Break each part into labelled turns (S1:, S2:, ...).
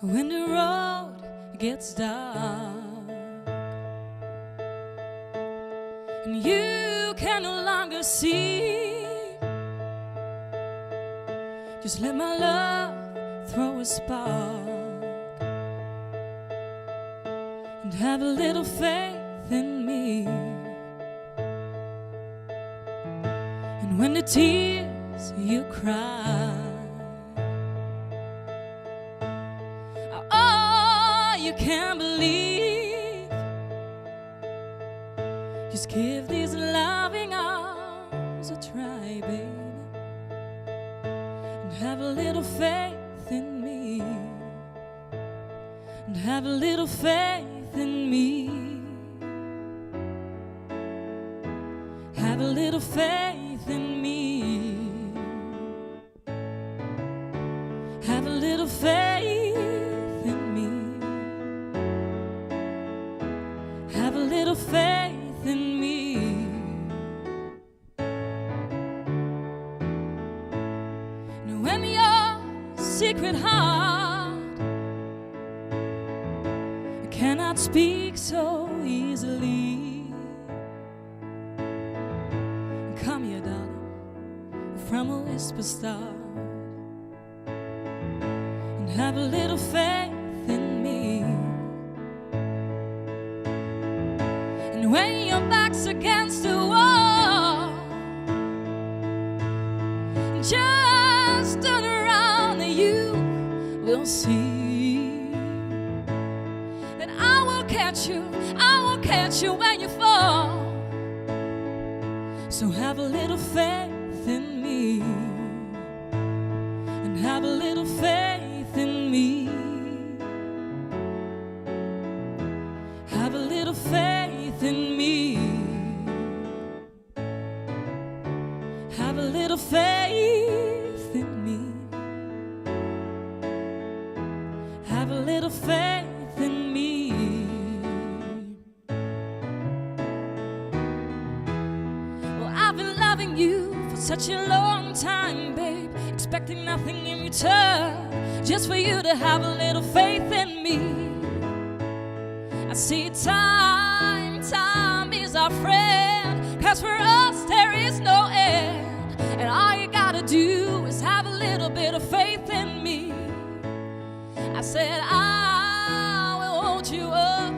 S1: when the road gets dark and you can no longer see. Just let my love throw a spark and have a little faith in me. And when the tears you cry, oh, you can't believe, just give these loving arms a try, baby, and have a little faith in me, and have a little faith in me, have a little faith in me, have a little faith in me, have a little faith in me. And when your secret heart cannot speak so easily, come here, darling, from a whisper start, and have a little faith in me. And when your back's against the wall, just turn around and you will see that I will catch you when you fall. So have a little faith in me, and have a little faith in me, have a little faith in me, have a little faith in me, have a little faith in me. I've been loving you for such a long time, babe, expecting nothing in return, just for you to have a little faith in me. I see time is our friend, 'cause for us there is no end, and all you gotta do is have a little bit of faith in me. I said I will hold you up,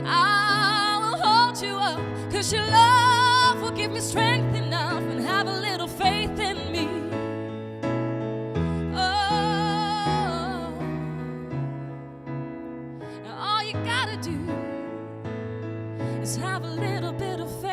S1: I will hold you up, 'cause your love will give me strength enough, and have a little faith in me. Oh, and all you gotta do is have a little bit of faith.